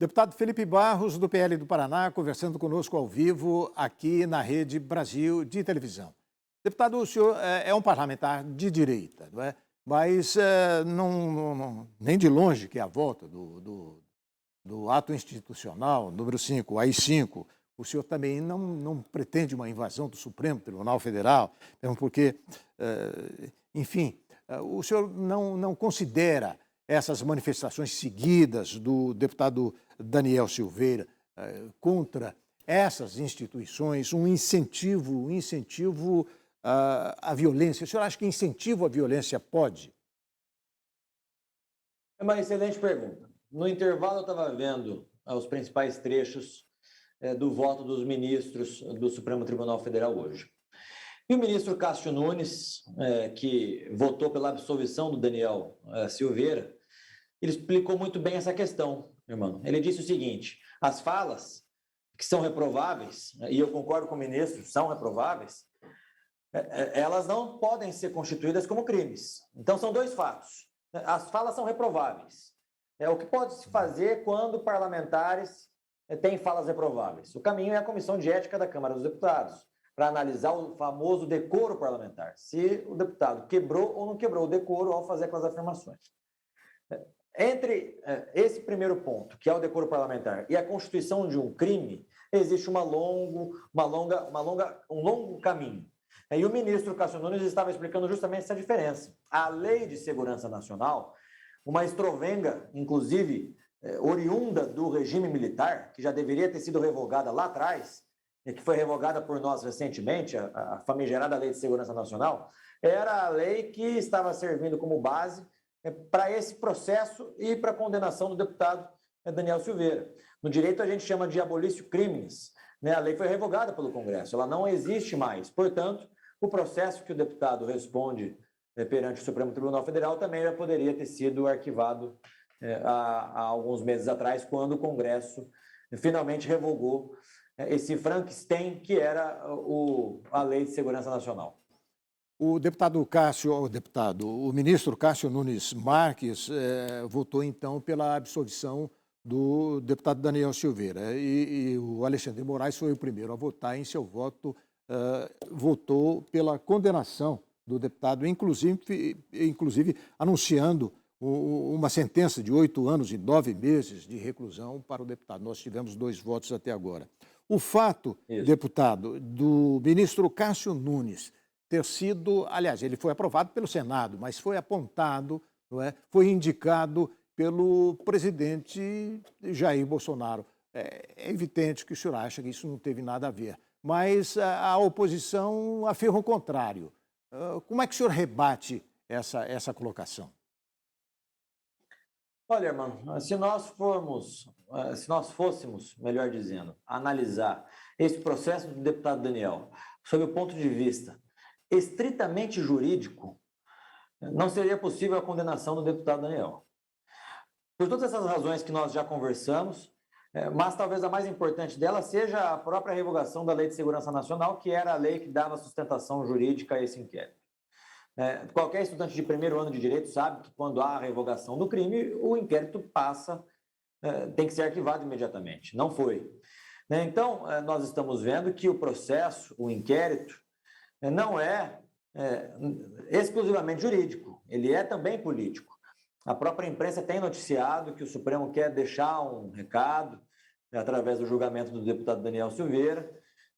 Deputado Felipe Barros, do PL do Paraná, conversando conosco ao vivo aqui na Rede Brasil de televisão. Deputado, o senhor é um parlamentar de direita, não é? Mas nem de longe que é a volta do ato institucional número 5, AI-5, o senhor também não pretende uma invasão do Supremo Tribunal Federal, mesmo porque, enfim, o senhor não considera essas manifestações seguidas do deputado Daniel Silveira contra essas instituições um incentivo à violência? O senhor acha que incentivo à violência pode? É uma excelente pergunta. No intervalo, eu estava vendo os principais trechos do voto dos ministros do Supremo Tribunal Federal hoje. E o ministro Cássio Nunes, que votou pela absolvição do Daniel Silveira, ele explicou muito bem essa questão, irmão. Ele disse o seguinte: as falas que são reprováveis, e eu concordo com o ministro, são reprováveis, elas não podem ser constituídas como crimes. Então, são dois fatos. As falas são reprováveis. O que pode se fazer quando parlamentares têm falas reprováveis? O caminho é a Comissão de Ética da Câmara dos Deputados, para analisar o famoso decoro parlamentar, se o deputado quebrou ou não quebrou o decoro ao fazer aquelas afirmações. Entre esse primeiro ponto, que é o decoro parlamentar, e a constituição de um crime, existe um longo caminho. E o ministro Cássio Nunes estava explicando justamente essa diferença. A Lei de Segurança Nacional, uma estrovenga, inclusive, oriunda do regime militar, que já deveria ter sido revogada lá atrás, e que foi revogada por nós recentemente, a famigerada Lei de Segurança Nacional, era a lei que estava servindo como base para esse processo e para a condenação do deputado Daniel Silveira. No direito, a gente chama de abolício criminis. A lei foi revogada pelo Congresso, ela não existe mais. Portanto, o processo que o deputado responde perante o Supremo Tribunal Federal também já poderia ter sido arquivado há alguns meses atrás, quando o Congresso finalmente revogou esse Frankenstein que era a Lei de Segurança Nacional. O ministro Cássio Nunes Marques votou, então, pela absolvição do deputado Daniel Silveira. E o Alexandre de Moraes foi o primeiro a votar. Em seu voto, votou pela condenação do deputado, inclusive anunciando uma sentença de 8 anos e 9 meses de reclusão para o deputado. Nós tivemos 2 votos até agora. O fato, deputado, do ministro Cássio Nunes ter sido, aliás, ele foi aprovado pelo Senado, mas foi apontado, não é? Foi indicado pelo presidente Jair Bolsonaro. É evidente que o senhor acha que isso não teve nada a ver, mas a oposição afirma o contrário. Como é que o senhor rebate essa colocação? Olha, irmão, se nós fôssemos, melhor dizendo, analisar esse processo do deputado Daniel sob o ponto de vista estritamente jurídico, não seria possível a condenação do deputado Daniel. Por todas essas razões que nós já conversamos, mas talvez a mais importante dela seja a própria revogação da Lei de Segurança Nacional, que era a lei que dava sustentação jurídica a esse inquérito. Qualquer estudante de primeiro ano de direito sabe que quando há a revogação do crime, o inquérito tem que ser arquivado imediatamente. Não foi. Então, nós estamos vendo que o processo, o inquérito, não é exclusivamente jurídico, ele é também político. A própria imprensa tem noticiado que o Supremo quer deixar um recado através do julgamento do deputado Daniel Silveira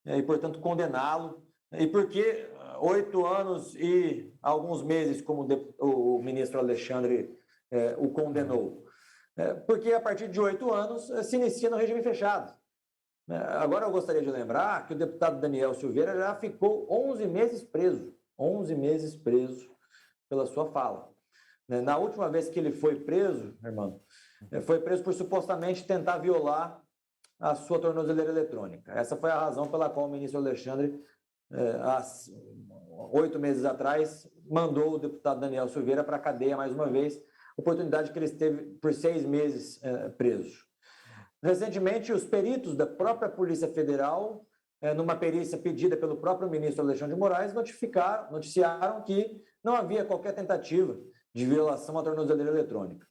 e, portanto, condená-lo. E por que 8 anos e alguns meses, como o ministro Alexandre o condenou? Porque a partir de 8 anos se inicia no regime fechado. Agora eu gostaria de lembrar que o deputado Daniel Silveira já ficou 11 meses preso pela sua fala. Na última vez que ele foi preso, irmão, foi preso por supostamente tentar violar a sua tornozeleira eletrônica. Essa foi a razão pela qual o ministro Alexandre, há 8 meses atrás, mandou o deputado Daniel Silveira para a cadeia mais uma vez, oportunidade que ele esteve por 6 meses preso. Recentemente, os peritos da própria Polícia Federal, numa perícia pedida pelo próprio ministro Alexandre de Moraes, noticiaram que não havia qualquer tentativa de violação à tornozeleira eletrônica.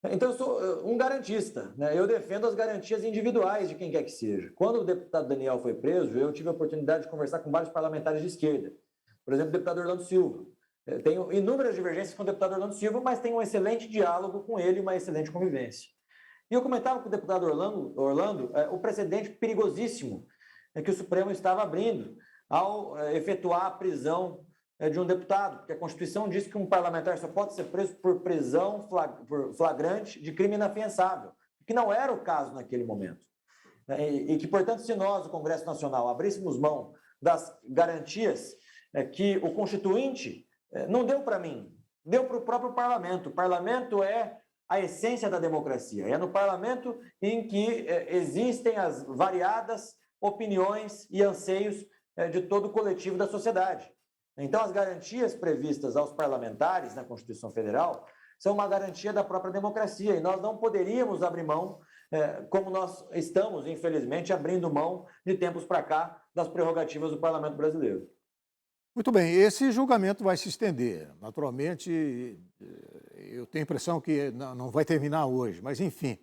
Então, eu sou um garantista, né? Eu defendo as garantias individuais de quem quer que seja. Quando o deputado Daniel foi preso, eu tive a oportunidade de conversar com vários parlamentares de esquerda. Por exemplo, o deputado Orlando Silva. Tenho inúmeras divergências com o deputado Orlando Silva, mas tenho um excelente diálogo com ele e uma excelente convivência. E eu comentava com o deputado Orlando o precedente perigosíssimo que o Supremo estava abrindo ao efetuar a prisão de um deputado, porque a Constituição diz que um parlamentar só pode ser preso por prisão flagrante de crime inafiançável, que não era o caso naquele momento. E que, portanto, se nós, o Congresso Nacional, abríssemos mão das garantias que o Constituinte não deu para mim, deu para o próprio parlamento. O parlamento é a essência da democracia. É no parlamento em que existem as variadas opiniões e anseios de todo o coletivo da sociedade. Então, as garantias previstas aos parlamentares na Constituição Federal são uma garantia da própria democracia e nós não poderíamos abrir mão, como nós estamos, infelizmente, abrindo mão de tempos para cá das prerrogativas do Parlamento brasileiro. Muito bem, esse julgamento vai se estender. Naturalmente, eu tenho a impressão que não vai terminar hoje, mas, enfim,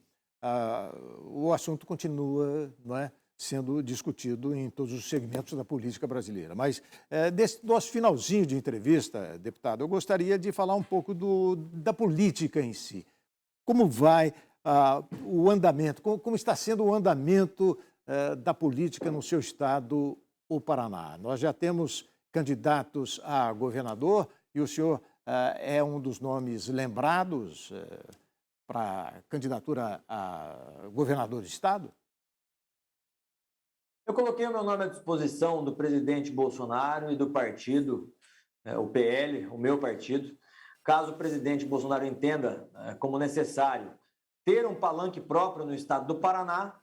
o assunto continua, não é, sendo discutido em todos os segmentos da política brasileira. Mas, desse nosso finalzinho de entrevista, deputado, eu gostaria de falar um pouco da política em si. Como vai o andamento, como está sendo o andamento da política no seu estado, o Paraná? Nós já temos candidatos a governador e o senhor é um dos nomes lembrados para candidatura a governador de estado? Eu coloquei o meu nome à disposição do presidente Bolsonaro e do partido, o PL, o meu partido, caso o presidente Bolsonaro entenda como necessário ter um palanque próprio no estado do Paraná,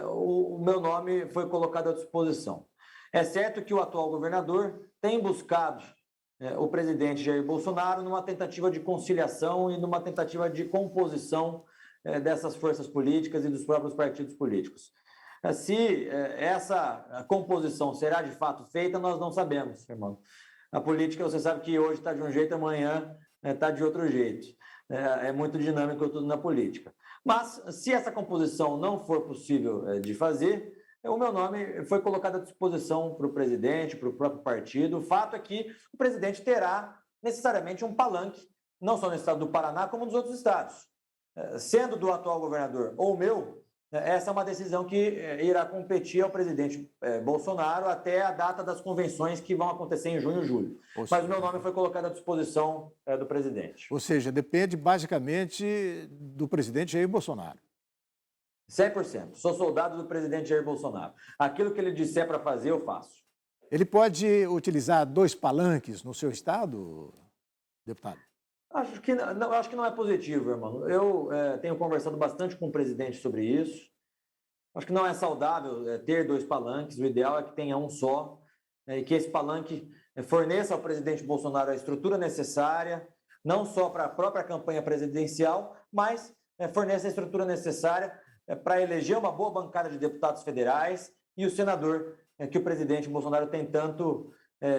o meu nome foi colocado à disposição. É certo que o atual governador tem buscado o presidente Jair Bolsonaro numa tentativa de conciliação e numa tentativa de composição dessas forças políticas e dos próprios partidos políticos. Se essa composição será de fato feita, nós não sabemos, irmão. A política, você sabe que hoje está de um jeito, amanhã está de outro jeito. É muito dinâmico tudo na política. Mas, se essa composição não for possível de fazer, o meu nome foi colocado à disposição para o presidente, para o próprio partido. O fato é que o presidente terá necessariamente um palanque, não só no estado do Paraná, como nos outros estados. Sendo do atual governador ou meu, essa é uma decisão que irá competir ao presidente Bolsonaro até a data das convenções que vão acontecer em junho e julho. Mas o meu nome foi colocado à disposição do presidente. Ou seja, depende basicamente do presidente Jair Bolsonaro. 100%. Sou soldado do presidente Jair Bolsonaro. Aquilo que ele disser para fazer, eu faço. Ele pode utilizar 2 palanques no seu estado, deputado? Acho que não é positivo, irmão. Eu tenho conversado bastante com o presidente sobre isso. Acho que não é saudável ter 2 palanques. O ideal é que tenha um só e que esse palanque forneça ao presidente Bolsonaro a estrutura necessária, não só para a própria campanha presidencial, mas forneça a estrutura necessária para eleger uma boa bancada de deputados federais e o senador que o presidente Bolsonaro tem tanto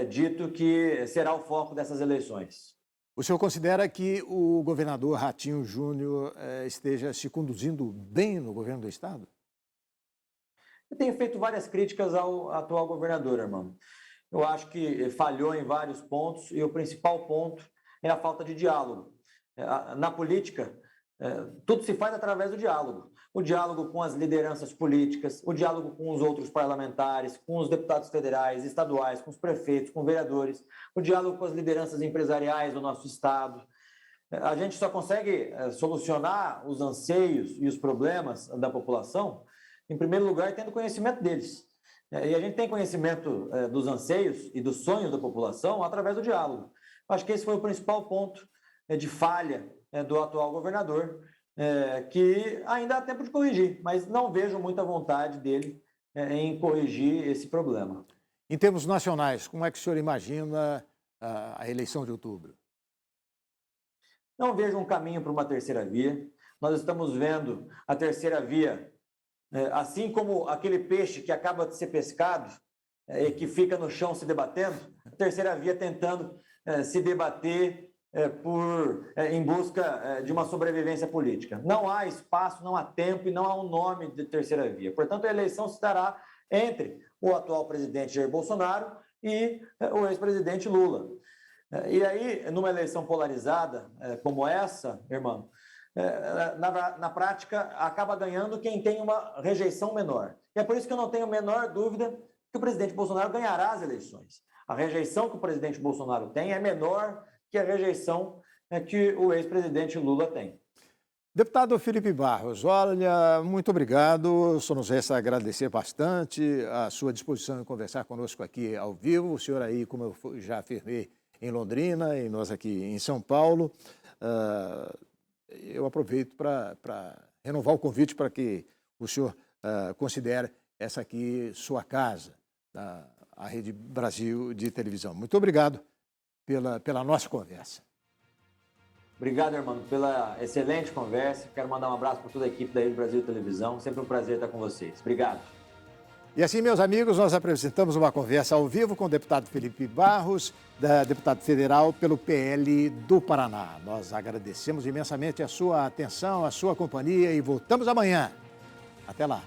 dito que será o foco dessas eleições. O senhor considera que o governador Ratinho Júnior esteja se conduzindo bem no governo do estado? Eu tenho feito várias críticas ao atual governador, irmão. Eu acho que falhou em vários pontos e o principal ponto é a falta de diálogo. Na política, tudo se faz através do diálogo. O diálogo com as lideranças políticas, o diálogo com os outros parlamentares, com os deputados federais, estaduais, com os prefeitos, com vereadores, o diálogo com as lideranças empresariais do nosso estado. A gente só consegue solucionar os anseios e os problemas da população, em primeiro lugar, tendo conhecimento deles. E a gente tem conhecimento dos anseios e dos sonhos da população através do diálogo. Acho que esse foi o principal ponto de falha do atual governador, que ainda há tempo de corrigir, mas não vejo muita vontade dele em corrigir esse problema. Em termos nacionais, como é que o senhor imagina a eleição de outubro? Não vejo um caminho para uma terceira via. Nós estamos vendo a terceira via, assim como aquele peixe que acaba de ser pescado e que fica no chão se debatendo, a terceira via tentando se debater em busca de uma sobrevivência política. Não há espaço, não há tempo e não há um nome de terceira via. Portanto, a eleição se dará entre o atual presidente Jair Bolsonaro e o ex-presidente Lula. E aí, numa eleição polarizada como essa, irmão, na prática, acaba ganhando quem tem uma rejeição menor. E é por isso que eu não tenho a menor dúvida que o presidente Bolsonaro ganhará as eleições. A rejeição que o presidente Bolsonaro tem é menor que a rejeição que o ex-presidente Lula tem. Deputado Felipe Barros, olha, muito obrigado. Só nos resta agradecer bastante a sua disposição em conversar conosco aqui ao vivo. O senhor aí, como eu já afirmei, em Londrina e nós aqui em São Paulo. Eu aproveito para renovar o convite para que o senhor considere essa aqui sua casa, a Rede Brasil de televisão. Muito obrigado pela nossa conversa. Obrigado, irmão, pela excelente conversa. Quero mandar um abraço para toda a equipe da Rede Brasil Televisão. Sempre um prazer estar com vocês. Obrigado. E assim, meus amigos, nós apresentamos uma conversa ao vivo com o deputado Felipe Barros, deputado federal pelo PL do Paraná. Nós agradecemos imensamente a sua atenção, a sua companhia e voltamos amanhã. Até lá.